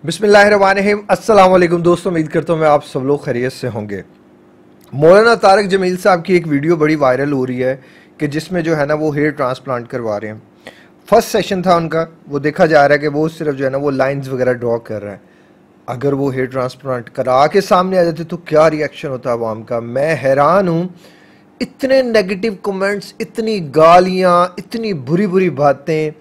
बिस्मिल्लाहिर्रहमानिर्रहीम। अस्सलाम वालेकुम दोस्तों, उम्मीद करता हूँ मैं आप सब लोग खैरियत से होंगे। मौलाना तारिक जमील साहब की एक वीडियो बड़ी वायरल हो रही है कि जिसमें जो है ना वो हेयर ट्रांसप्लांट करवा रहे हैं। फर्स्ट सेशन था उनका, वो देखा जा रहा है कि वो सिर्फ जो है ना वो लाइंस वगैरह ड्रॉ कर रहा है। अगर वो हेयर ट्रांसप्लांट करा के सामने आ जाते तो क्या रिएक्शन होता अवाम का। मैं हैरान हूँ, इतने नेगेटिव कमेंट्स, इतनी गालियाँ, इतनी बुरी बुरी बातें,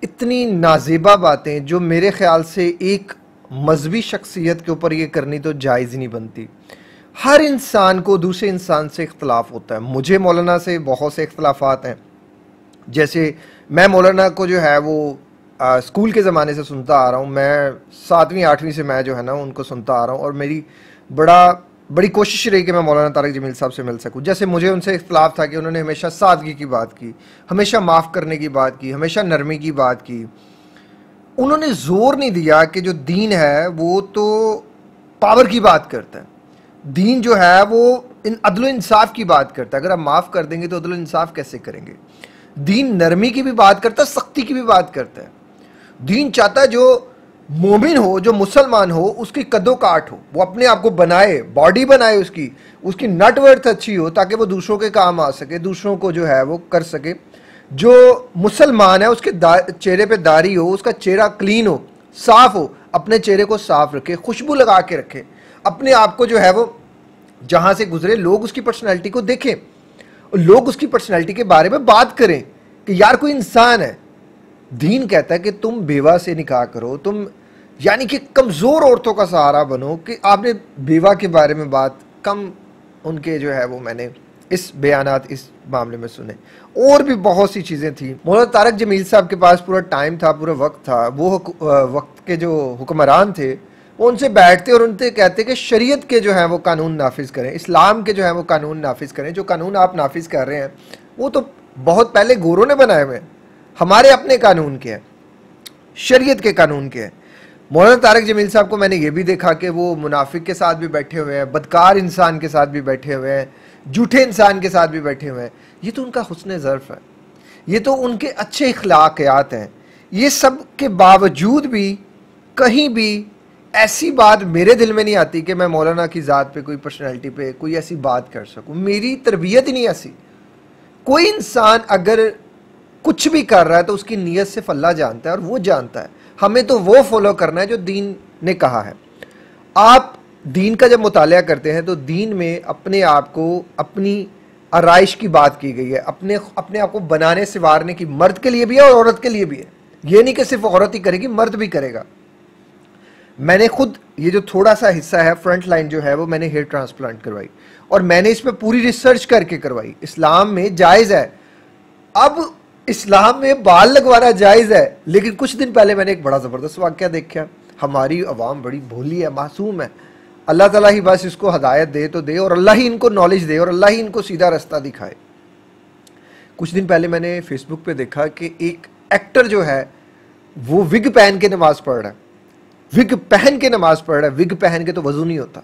इतनी नाजेबा बातें जो मेरे ख्याल से एक मजहबी शख्सियत के ऊपर ये करनी तो जायज़ ही नहीं बनती। हर इंसान को दूसरे इंसान से इख्तलाफ होता है। मुझे मौलाना से बहुत से इख्तलाफात हैं। जैसे मैं मौलाना को जो है वो स्कूल के ज़माने से सुनता आ रहा हूँ। मैं 7वीं 8वीं से मैं जो है ना उनको सुनता आ रहा हूँ और मेरी बड़ी कोशिश रही कि मैं मौलाना तारिक जमील साहब से मिल सकूँ। जैसे मुझे उनसे इख्तलाफ था कि उन्होंने हमेशा सादगी की बात की, हमेशा माफ़ करने की बात की, हमेशा नरमी की बात की। उन्होंने ज़ोर नहीं दिया कि जो दीन है वो तो पावर की बात करता है। दीन जो है वो इन अदल इंसाफ की बात करता है। अगर आप माफ़ कर देंगे तो अदल इंसाफ कैसे करेंगे। दीन नरमी की भी बात करता है, सख्ती की भी बात करता है। दीन चाहता है जो मोमिन हो, जो मुसलमान हो, उसकी कदो काट हो, वो अपने आप को बनाए, बॉडी बनाए, उसकी नेटवर्थ अच्छी हो ताकि वो दूसरों के काम आ सके, दूसरों को जो है वो कर सके। जो मुसलमान है उसके चेहरे पे दाढ़ी हो, उसका चेहरा क्लीन हो, साफ हो, अपने चेहरे को साफ रखे, खुशबू लगा के रखे, अपने आप को जो है वो जहाँ से गुजरे लोग उसकी पर्सनैलिटी को देखें, लोग उसकी पर्सनैलिटी के बारे में बात करें कि यार कोई इंसान है। दीन कहता है कि तुम बेवा से निकाह करो, तुम यानी कि कमज़ोर औरतों का सहारा बनो। कि आपने बेवा के बारे में बात कम उनके जो है वो मैंने इस बयानात इस मामले में सुने। और भी बहुत सी चीज़ें थी। मौलाना तारिक जमील साहब के पास पूरा टाइम था, पूरा वक्त था। वो वक्त के जो हुक्मरान थे वो उनसे बैठते और उनसे कहते कि शरीयत के जो है वो कानून नाफिज करें, इस्लाम के जो है वो कानून नाफिज करें। जो कानून आप नाफिज कर रहे हैं वो तो बहुत पहले गोरों ने बनाए हुए हैं, हमारे अपने कानून के हैं, शरीयत के कानून के हैं। मौलाना तारिक जमील साहब को मैंने ये भी देखा कि वो मुनाफिक के साथ भी बैठे हुए हैं, बदकार इंसान के साथ भी बैठे हुए हैं, झूठे इंसान के साथ भी बैठे हुए हैं। ये तो उनका हुस्न ज़र्फ़ है, ये तो उनके अच्छे इखलाकियात हैं। ये सब के बावजूद भी कहीं भी ऐसी बात मेरे दिल में नहीं आती कि मैं मौलाना की ज़ात पे, कोई पर्सनैलिटी पे कोई ऐसी बात कर सकूँ। मेरी तरबियत ही नहीं ऐसी। कोई इंसान अगर कुछ भी कर रहा है तो उसकी नीयत से अल्लाह जानता है और वो जानता है। हमें तो वो फॉलो करना है जो दीन ने कहा है। आप दीन का जब मुतालिया करते हैं तो दीन में अपने आप को, अपनी आराइश की बात की गई है, अपने आप को बनाने संवारने की। मर्द के लिए भी है और औरत के लिए भी है। ये नहीं कि सिर्फ औरत ही करेगी, मर्द भी करेगा। मैंने खुद ये जो थोड़ा सा हिस्सा है, फ्रंट लाइन जो है वो मैंने हेयर ट्रांसप्लांट करवाई और मैंने इस पर पूरी रिसर्च करके करवाई। इस्लाम में जायज़ है। अब इस्लाम में बाल लगवाना जायज़ है, लेकिन कुछ दिन पहले मैंने एक बड़ा ज़बरदस्त वाक़या देखा। हमारी अवाम बड़ी भोली है, मासूम है। अल्लाह ताला ही बस इसको हदायत दे तो दे और अल्लाह ही इनको नॉलेज दे और अल्लाह ही इनको सीधा रास्ता दिखाए। कुछ दिन पहले मैंने फेसबुक पे देखा कि एक एक्टर जो है वो विग पहन के नमाज़ पढ़ रहा है। विग पहन के नमाज़ पढ़ रहा है। विग पहन के तो वज़ू नहीं होता।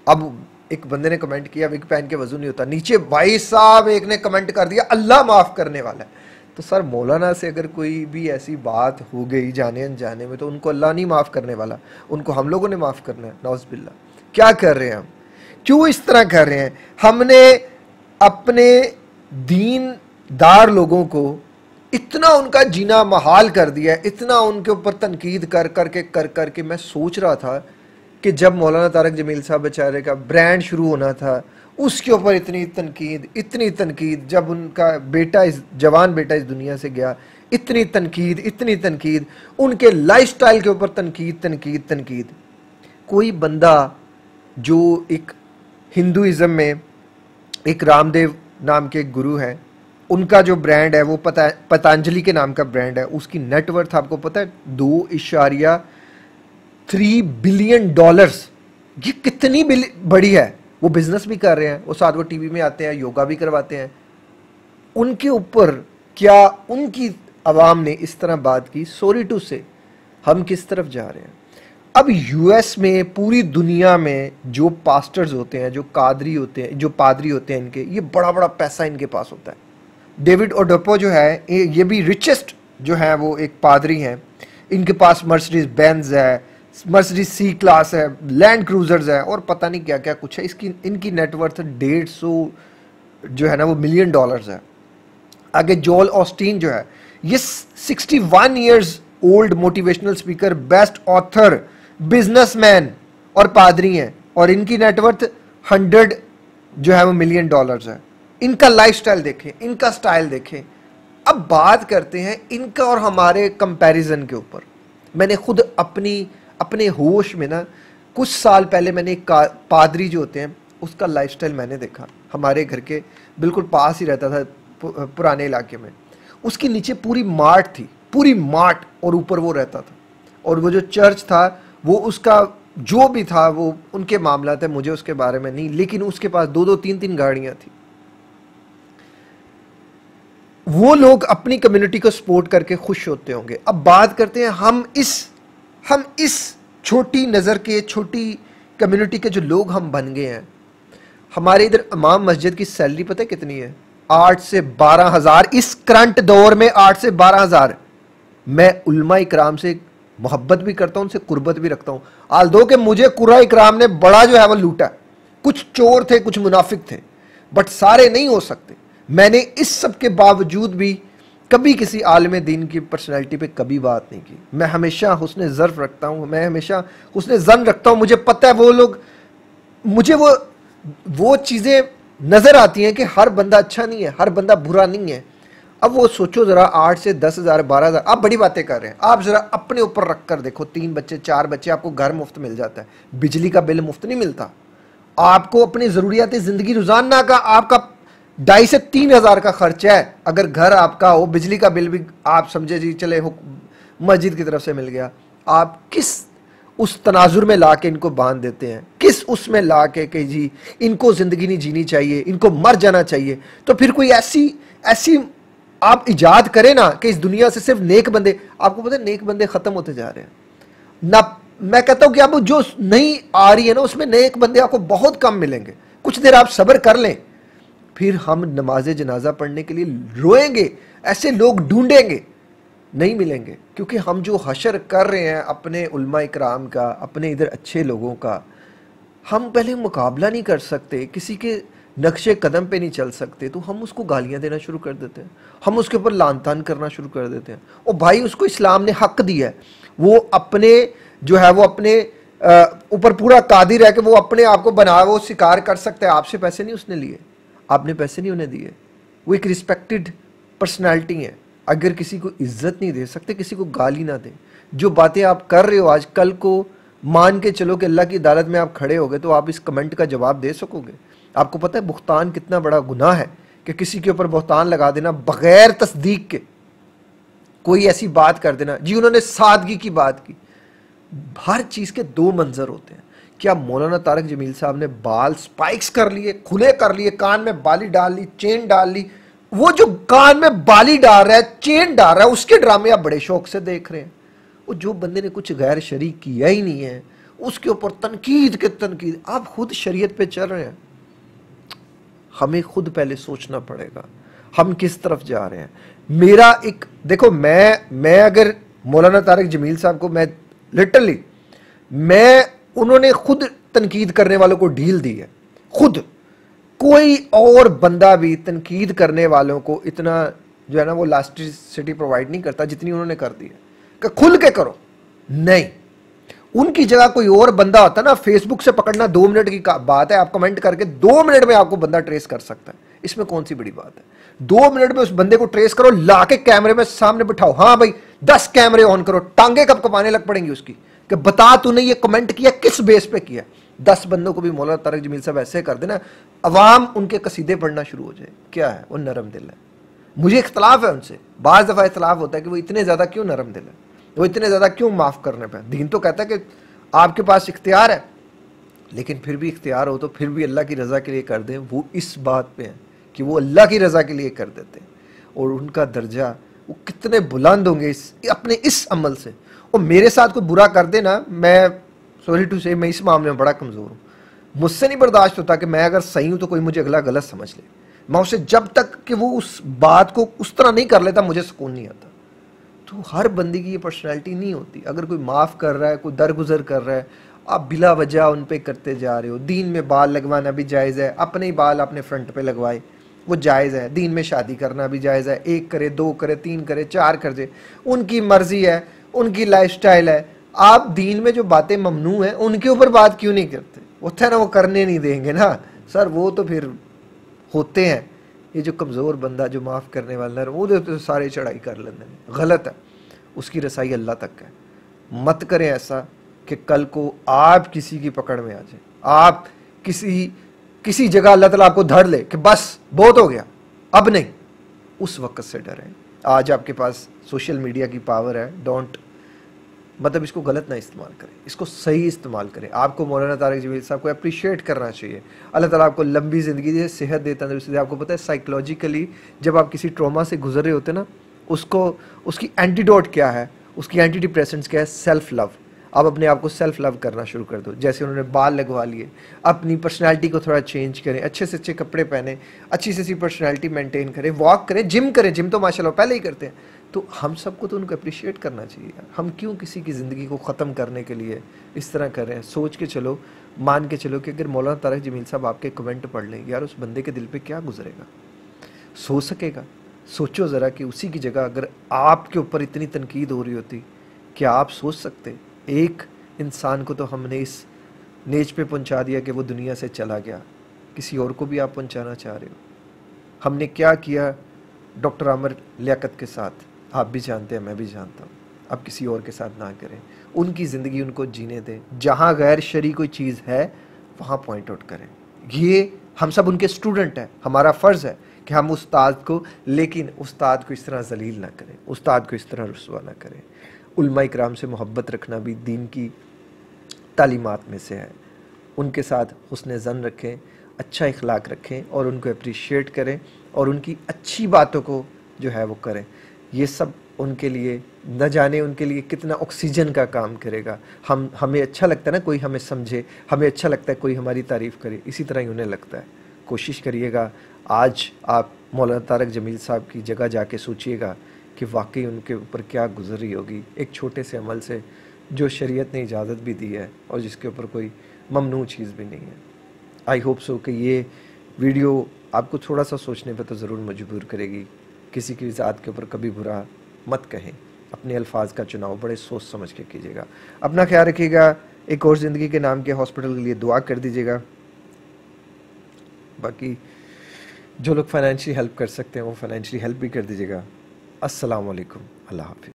अब एक बंदे ने कमेंट किया विग पहन के वज़ू नहीं होता। नीचे भाई साहब एक ने कमेंट कर दिया अल्लाह माफ़ करने वाला है। तो सर, मौलाना से अगर कोई भी ऐसी बात हो गई जाने अनजाने में तो उनको अल्लाह नहीं माफ़ करने वाला, उनको हम लोगों ने माफ़ करना है। नौज़ बिल्ला। क्या कर रहे हैं हम? क्यों इस तरह कर रहे हैं? हमने अपने दीनदार लोगों को इतना उनका जीना महाल कर दिया है, इतना उनके ऊपर तनकीद कर के मैं सोच रहा था कि जब मौलाना तारिक जमील साहब बेचारे का ब्रांड शुरू होना था उसके ऊपर इतनी तनकीद, जब उनका बेटा जवान बेटा इस दुनिया से गया, इतनी तनकीद, उनके लाइफस्टाइल के ऊपर तनकीद। कोई बंदा जो एक हिंदुइज़्म में एक रामदेव नाम के गुरु हैं, उनका जो ब्रांड है वो पतंजलि के नाम का ब्रांड है, उसकी नेटवर्थ आपको पता है 2.3 बिलियन डॉलर्स। ये कितनी बड़ी है। वो बिजनेस भी कर रहे हैं, वो साथ वो टीवी में आते हैं, योगा भी करवाते हैं। उनके ऊपर क्या उनकी आवाम ने इस तरह बात की? सॉरी टू से हम किस तरफ जा रहे हैं। अब यूएस में, पूरी दुनिया में जो पास्टर्स होते हैं, जो कादरी होते हैं, जो पादरी होते हैं, इनके ये बड़ा बड़ा पैसा इनके पास होता है। डेविड ओडोपो जो है ये भी रिचेस्ट जो है वो एक पादरी हैं। इनके पास मर्सिडीज बेंज है, मर्सिडीज सी क्लास है, लैंड क्रूजर्स है और पता नहीं क्या क्या कुछ है। इसकी इनकी नेटवर्थ 150 जो है ना वो मिलियन डॉलर्स है। आगे जोल ऑस्टीन जो है, ये 61 years old motivational speaker, best author, businessman और पादरी हैं और इनकी नेटवर्थ 100 जो है वो मिलियन डॉलर्स है। इनका लाइफस्टाइल देखें, इनका स्टाइल देखें। अब बात करते हैं इनका और हमारे कंपैरिजन के ऊपर। मैंने खुद अपने होश में ना कुछ साल पहले मैंने एक पादरी जो होते हैं उसका लाइफस्टाइल मैंने देखा। हमारे घर के बिल्कुल पास ही रहता था पुराने इलाके में। उसके नीचे पूरी मार्ट थी, पूरी मार्ट, और ऊपर वो रहता था। और वो जो चर्च था वो उसका जो भी था वो उनके मामला थे, मुझे उसके बारे में नहीं, लेकिन उसके पास 2-2 3-3 गाड़ियां थी। वो लोग अपनी कम्युनिटी को सपोर्ट करके खुश होते होंगे। अब बात करते हैं हम इस छोटी नज़र के, छोटी कम्युनिटी के जो लोग हम बन गए हैं। हमारे इधर इमाम मस्जिद की सैलरी पता है कितनी है? 8 से 12 हज़ार। इस करंट दौर में 8 से 12 हज़ार। मैं उलमा इकराम से मोहब्बत भी करता हूं, उनसे कुर्बत भी रखता हूं। आल दो कि मुझे कुरा इकराम ने बड़ा जो है वो लूटा। कुछ चोर थे, कुछ मुनाफिक थे, बट सारे नहीं हो सकते। मैंने इस सब के बावजूद भी कभी किसी आलिम दीन की पर्सनैलिटी पे कभी बात नहीं की। मैं हमेशा हुस्न ज़र्फ़ रखता हूँ, मैं हमेशा हुस्न ज़न रखता हूँ। मुझे पता है वो लोग, मुझे वो चीज़ें नज़र आती हैं कि हर बंदा अच्छा नहीं है, हर बंदा बुरा नहीं है। अब वो सोचो ज़रा, 8 से 10 हज़ार 12 हज़ार, आप बड़ी बातें कर रहे हैं। आप ज़रा अपने ऊपर रख कर देखो, 3 बच्चे 4 बच्चे, आपको घर मुफ्त मिल जाता है, बिजली का बिल मुफ्त नहीं मिलता। आपको अपनी ज़रूरियात ज़िंदगी रोज़ाना का आपका 2.5 से 3 हज़ार का खर्चा है। अगर घर आपका हो, बिजली का बिल भी आप समझे जी चले हो मस्जिद की तरफ से मिल गया। आप किस उस तनाजुर में ला के इनको बांध देते हैं, किस उसमें ला के कि जी इनको ज़िंदगी नहीं जीनी चाहिए, इनको मर जाना चाहिए। तो फिर कोई ऐसी आप इजाद करें ना कि इस दुनिया से सिर्फ नेक बंदे, आपको पता है नेक बंदे ख़त्म होते जा रहे हैं ना। मैं कहता हूं कि अब जो नहीं आ रही है ना उसमें नेक बंदे आपको बहुत कम मिलेंगे। कुछ देर आप सब्र कर लें, फिर हम नमाज जनाजा पढ़ने के लिए रोएंगे, ऐसे लोग ढूंढेंगे, नहीं मिलेंगे। क्योंकि हम जो हशर कर रहे हैं अपने उलमा इकराम का, अपने इधर अच्छे लोगों का, हम पहले मुकाबला नहीं कर सकते, किसी के नक्शे कदम पे नहीं चल सकते, तो हम उसको गालियां देना शुरू कर देते हैं, हम उसके ऊपर लान तान करना शुरू कर देते हैं। और भाई उसको इस्लाम ने हक दिया है, वो अपने जो है वो अपने ऊपर पूरा कादिर है कि वो अपने आप को बना, वो शिकार कर सकता है। आपसे पैसे नहीं उसने लिए, आपने पैसे नहीं उन्हें दिए। वो एक रिस्पेक्टेड पर्सनैलिटी है। अगर किसी को इज्जत नहीं दे सकते, किसी को गाली ना दें। जो बातें आप कर रहे हो आज, कल को मान के चलो कि अल्लाह की अदालत में आप खड़े होगे तो आप इस कमेंट का जवाब दे सकोगे। आपको पता है बुख्तान कितना बड़ा गुनाह है कि किसी के ऊपर बुख्तान लगा देना बगैर तस्दीक के, कोई ऐसी बात कर देना जी उन्होंने सादगी की बात की। हर चीज़ के 2 मंजर होते हैं। क्या मौलाना तारक जमील साहब ने बाल स्पाइक्स कर लिए, खुले कर लिए, कान में बाली डाल ली, चेन डाल ली? वो जो कान में बाली डाल रहा है, चेन डाल रहा है, उसके ड्रामे आप बड़े शौक से देख रहे हैं। वो जो बंदे ने कुछ गैर शरई किया ही नहीं है उसके ऊपर तनकीद के तनकीद। आप खुद शरीयत पे चल रहे हैं। हमें खुद पहले सोचना पड़ेगा हम किस तरफ जा रहे हैं। मेरा एक देखो, मैं अगर मौलाना तारक जमील साहब को, मैं लिटरली उन्होंने खुद तनकीद करने वालों को ढील दी है। खुद कोई और बंदा भी तनकीद करने वालों को इतना जो है ना वो इलास्टिसिटी प्रोवाइड नहीं करता जितनी उन्होंने कर दी है कि खुल के करो। नहीं, उनकी जगह कोई और बंदा होता ना, फेसबुक से पकड़ना 2 मिनट की बात है, आप कमेंट करके 2 मिनट में आपको बंदा ट्रेस कर सकता है। इसमें कौन सी बड़ी बात है? 2 मिनट में उस बंदे को ट्रेस करो, लाके कैमरे में सामने बिठाओ, हाँ भाई 10 कैमरे ऑन करो, टांगे कब कपाने लग पड़ेंगी उसकी कि बता तूने ये कमेंट किया किस बेस पे किया। 10 बंदों को भी मौलाना तारक जमील साहब ऐसे कर देना, अवाम उनके कसीदे पढ़ना शुरू हो जाए। क्या है वो? नरम दिल है। मुझे इख्तलाफ है उनसे, बाज़ दफ़ा इख्तलाफ होता है कि वो इतने ज़्यादा क्यों नरम दिल है, वो इतने ज़्यादा क्यों माफ़ करने पर। दीन तो कहता है कि आपके पास इख्तियार है, लेकिन फिर भी इख्तियार हो तो फिर भी अल्लाह की रज़ा के लिए कर दें। वो इस बात पे हैं कि वो अल्लाह की रज़ा के लिए कर देते हैं, और उनका दर्जा वो कितने बुलंद होंगे अपने इस अमल से। और मेरे साथ कोई बुरा कर दे ना, मैं सॉरी टू से, मैं इस मामले में बड़ा कमज़ोर हूँ। मुझसे नहीं बर्दाश्त होता कि मैं अगर सही हूँ तो कोई मुझे अगला गलत समझ ले। मैं उसे जब तक कि वो उस बात को उस तरह नहीं कर लेता मुझे सुकून नहीं आता। तो हर बंदे की ये पर्सनैलिटी नहीं होती। अगर कोई माफ़ कर रहा है, कोई दरगुजर कर रहा है, आप बिला वजह उन पे करते जा रहे हो। दीन में बाल लगवाना भी जायज़ है, अपने ही बाल अपने फ्रंट पे लगवाए, वो जायज़ है। दीन में शादी करना भी जायज़ है, 1 करे, 2 करे, 3 करे, 4 कर दे, उनकी मर्ज़ी है, उनकी लाइफस्टाइल है। आप दीन में जो बातें ममनू हैं उनके ऊपर बात क्यों नहीं करते? होता है ना, वो करने नहीं देंगे ना सर, वो तो फिर होते हैं। ये जो कमज़ोर बंदा जो माफ़ करने वाला है वो तो सारे चढ़ाई कर लेते हैं, गलत है। उसकी रसाई अल्लाह तक है। मत करें ऐसा कि कल को आप किसी की पकड़ में आ जाए, आप किसी जगह अल्लाह ताला आपको धर ले कि बस बहुत हो गया, अब नहीं। उस वक्त से डरें। आज आपके पास सोशल मीडिया की पावर है, डोंट मतलब इसको गलत ना इस्तेमाल करें, इसको सही इस्तेमाल करें। आपको मौलाना तारिक जमील साहब को अप्रिशिएट करना चाहिए। अल्लाह ताला आपको लंबी ज़िंदगी दे, सेहत देता है। इसलिए आपको पता है साइकोलॉजिकली जब आप किसी ट्रॉमा से गुजर रहे होते ना, उसकी एंटीडोट क्या है, उसकी एंटी डिप्रेसेंट्स क्या है? Self love. आप अपने आप को सेल्फ लव करना शुरू कर दो। जैसे उन्होंने बाल लगवा लिए, अपनी पर्सनालिटी को थोड़ा चेंज करें, अच्छे से अच्छे कपड़े पहने, अच्छी से अच्छी पर्सनालिटी मेंटेन करें, वॉक करें, जिम करें। जिम तो माशाल्लाह पहले ही करते हैं। तो हम सबको तो उनको अप्रिशिएट करना चाहिए। हम क्यों किसी की ज़िंदगी को ख़त्म करने के लिए इस तरह कर रहे हैं? सोच के चलो, मान के चलो कि अगर मौलाना तारिक जमील साहब आपके कमेंट पढ़ लें, यार उस बंदे के दिल पे क्या गुजरेगा, सो सकेगा? सोचो ज़रा कि उसी की जगह अगर आपके ऊपर इतनी तनकीद हो रही होती, क्या आप सोच सकते? एक इंसान को तो हमने इस नेज पे पहुंचा दिया कि वो दुनिया से चला गया, किसी और को भी आप पहुंचाना चाह रहे हो। हमने क्या किया डॉक्टर आमिर लियाकत के साथ, आप भी जानते हैं, मैं भी जानता हूँ। अब किसी और के साथ ना करें, उनकी ज़िंदगी उनको जीने दें। जहाँ गैर शरई कोई चीज़ है वहाँ पॉइंट आउट करें। ये हम सब उनके स्टूडेंट हैं, हमारा फ़र्ज़ है कि हम उस्ताद को, लेकिन उस्ताद को इस तरह जलील ना करें, उस्ताद को इस तरह रुस्वा ना करें। उलमा इकराम से मोहब्बत रखना भी दीन की तालीमात में से है। उनके साथ हुस्न ज़न रखें, अच्छा इखलाक रखें और उनको अप्रिशिएट करें और उनकी अच्छी बातों को जो है वो करें। ये सब उनके लिए न जाने उनके लिए कितना ऑक्सीजन का काम करेगा। हमें अच्छा लगता है ना कोई हमें समझे, हमें अच्छा लगता है कोई हमारी तारीफ़ करे, इसी तरह ही उन्हें लगता है। कोशिश करिएगा आज आप मौलाना तारिक जमील साहब की जगह जाके सोचिएगा कि वाकई उनके ऊपर क्या गुजर रही होगी एक छोटे से अमल से जो शरीयत ने इजाज़त भी दी है और जिसके ऊपर कोई ममनू चीज़ भी नहीं है। आई होप सो कि ये वीडियो आपको थोड़ा सा सोचने पर तो ज़रूर मजबूर करेगी। किसी की ज़ात के ऊपर कभी बुरा मत कहें, अपने अल्फाज का चुनाव बड़े सोच समझ के कीजिएगा। अपना ख्याल रखिएगा। एक और ज़िंदगी के नाम के हॉस्पिटल के लिए दुआ कर दीजिएगा। बाकी जो लोग फाइनेंशियली हेल्प कर सकते हैं वो फाइनेंशियली हेल्प भी कर दीजिएगा। अस्सलाम वालेकुम, अल्लाह हाफ़िज़।